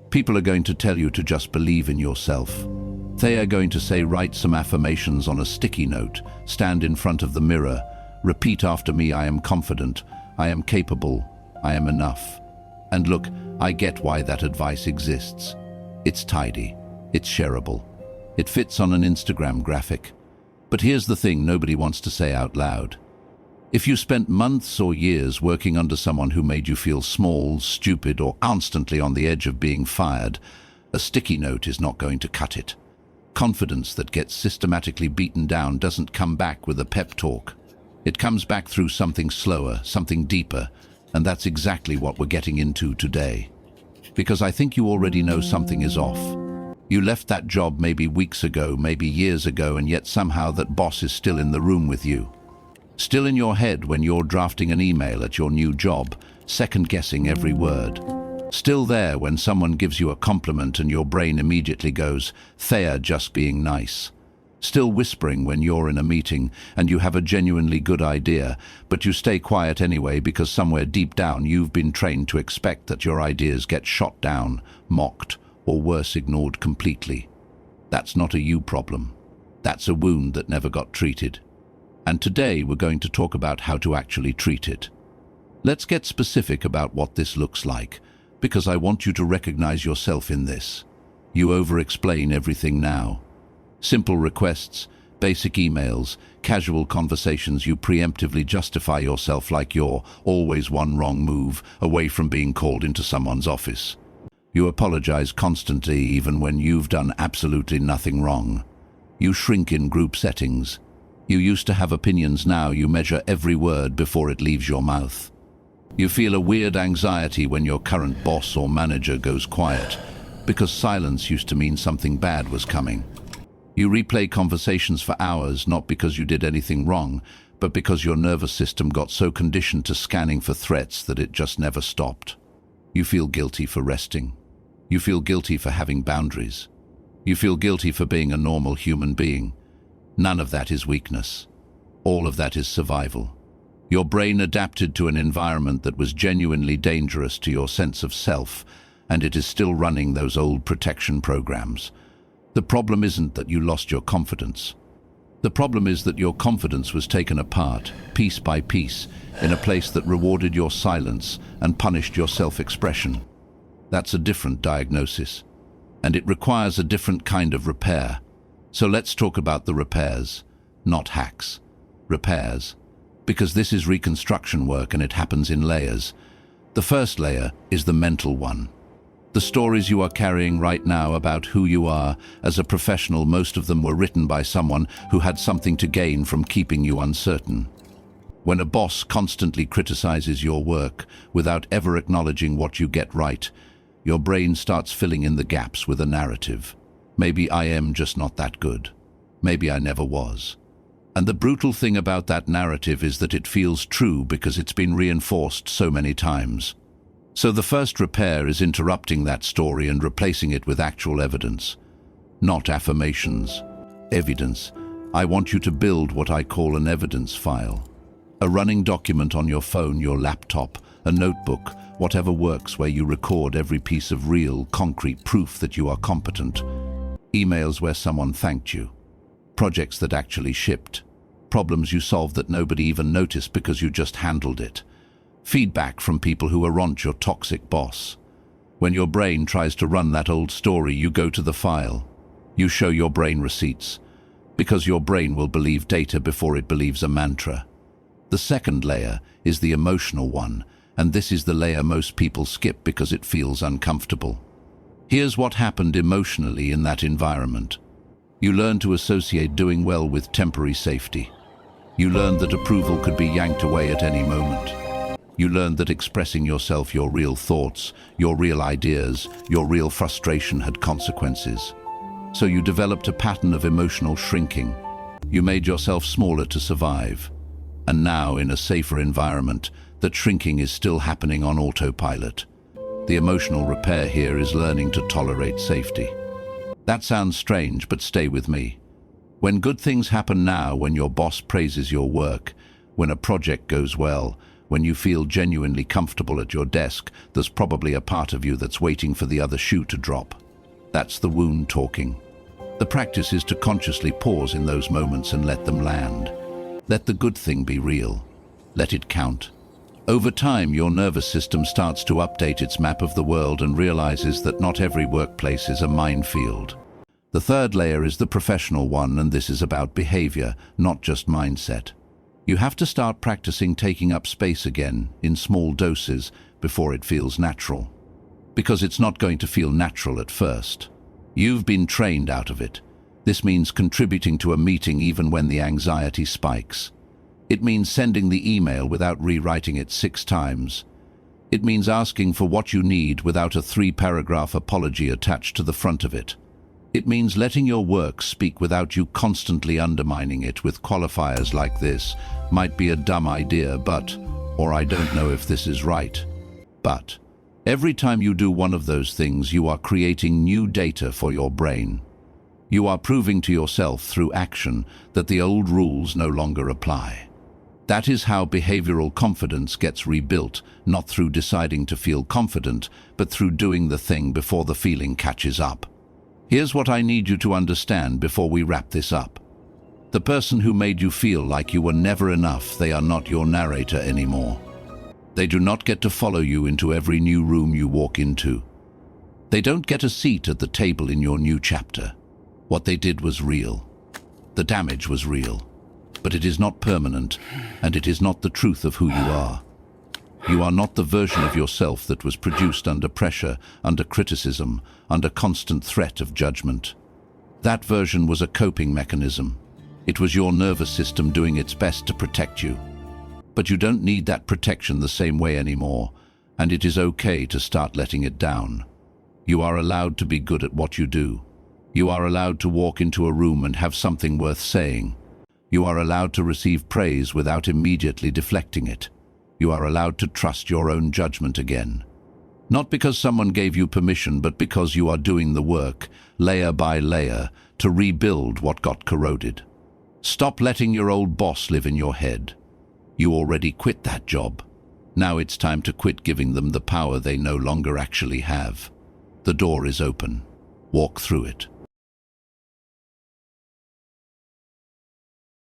People are going to tell you to just believe in yourself. They are going to say write some affirmations on a sticky note, stand in front of the mirror, repeat after me, I am confident, I am capable, I am enough. And look, I get why that advice exists. It's tidy, it's shareable, it fits on an Instagram graphic. But here's the thing nobody wants to say out loud. If you spent months or years working under someone who made you feel small, stupid, or constantly on the edge of being fired, a sticky note is not going to cut it. Confidence that gets systematically beaten down doesn't come back with a pep talk. It comes back through something slower, something deeper, and that's exactly what we're getting into today. Because I think you already know something is off. You left that job maybe weeks ago, maybe years ago, and yet somehow that boss is still in the room with you. Still in your head when you're drafting an email at your new job, second-guessing every word. Still there when someone gives you a compliment and your brain immediately goes, "Thea just being nice." Still whispering when you're in a meeting and you have a genuinely good idea, but you stay quiet anyway because somewhere deep down you've been trained to expect that your ideas get shot down, mocked, or worse, ignored completely. That's not a you problem. That's a wound that never got treated. And today we're going to talk about how to actually treat it. Let's get specific about what this looks like, because I want you to recognize yourself in this. You over-explain everything now. Simple requests, basic emails, casual conversations, you preemptively justify yourself like you're always one wrong move away from being called into someone's office. You apologize constantly even when you've done absolutely nothing wrong. You shrink in group settings. You used to have opinions, now you measure every word before it leaves your mouth. You feel a weird anxiety when your current boss or manager goes quiet, because silence used to mean something bad was coming. You replay conversations for hours, not because you did anything wrong, but because your nervous system got so conditioned to scanning for threats that it just never stopped. You feel guilty for resting. You feel guilty for having boundaries. You feel guilty for being a normal human being. None of that is weakness. All of that is survival. Your brain adapted to an environment that was genuinely dangerous to your sense of self, and it is still running those old protection programs. The problem isn't that you lost your confidence. The problem is that your confidence was taken apart, piece by piece, in a place that rewarded your silence and punished your self-expression. That's a different diagnosis, and it requires a different kind of repair. So let's talk about the repairs, not hacks. Repairs. Because this is reconstruction work and it happens in layers. The first layer is the mental one. The stories you are carrying right now about who you are as a professional, most of them were written by someone who had something to gain from keeping you uncertain. When a boss constantly criticizes your work without ever acknowledging what you get right, your brain starts filling in the gaps with a narrative. Maybe I am just not that good. Maybe I never was. And the brutal thing about that narrative is that it feels true because it's been reinforced so many times. So the first repair is interrupting that story and replacing it with actual evidence. Not affirmations. Evidence. I want you to build what I call an evidence file. A running document on your phone, your laptop, a notebook, whatever works, where you record every piece of real, concrete proof that you are competent. Emails where someone thanked you. Projects that actually shipped. Problems you solved that nobody even noticed because you just handled it. Feedback from people who aren't your toxic boss. When your brain tries to run that old story, you go to the file. You show your brain receipts. Because your brain will believe data before it believes a mantra. The second layer is the emotional one, and this is the layer most people skip because it feels uncomfortable. Here's what happened emotionally in that environment. You learned to associate doing well with temporary safety. You learned that approval could be yanked away at any moment. You learned that expressing yourself, your real thoughts, your real ideas, your real frustration had consequences. So you developed a pattern of emotional shrinking. You made yourself smaller to survive. And now, in a safer environment, that shrinking is still happening on autopilot. The emotional repair here is learning to tolerate safety. That sounds strange, but stay with me. When good things happen now, when your boss praises your work, when a project goes well, When you feel genuinely comfortable at your desk, there's probably a part of you that's waiting for the other shoe to drop. That's the wound talking. The practice is to consciously pause in those moments and let them land. Let the good thing be real. Let it count. Over time, your nervous system starts to update its map of the world and realizes that not every workplace is a minefield. The third layer is the professional one, and this is about behavior, not just mindset. You have to start practicing taking up space again, in small doses, before it feels natural. Because it's not going to feel natural at first. You've been trained out of it. This means contributing to a meeting even when the anxiety spikes. It means sending the email without rewriting it 6 times. It means asking for what you need without a 3-paragraph apology attached to the front of it. It means letting your work speak without you constantly undermining it with qualifiers like "this might be a dumb idea, but," or "I don't know if this is right." But every time you do one of those things, you are creating new data for your brain. You are proving to yourself through action that the old rules no longer apply. That is how behavioral confidence gets rebuilt, not through deciding to feel confident, but through doing the thing before the feeling catches up. Here's what I need you to understand before we wrap this up. The person who made you feel like you were never enough, they are not your narrator anymore. They do not get to follow you into every new room you walk into. They don't get a seat at the table in your new chapter. What they did was real. The damage was real. But it is not permanent, and it is not the truth of who you are. You are not the version of yourself that was produced under pressure, under criticism, under constant threat of judgment. That version was a coping mechanism. It was your nervous system doing its best to protect you. But you don't need that protection the same way anymore, and it is okay to start letting it down. You are allowed to be good at what you do. You are allowed to walk into a room and have something worth saying. You are allowed to receive praise without immediately deflecting it. You are allowed to trust your own judgment again. Not because someone gave you permission, but because you are doing the work, layer by layer, to rebuild what got corroded. Stop letting your old boss live in your head. You already quit that job. Now it's time to quit giving them the power they no longer actually have. The door is open. Walk through it.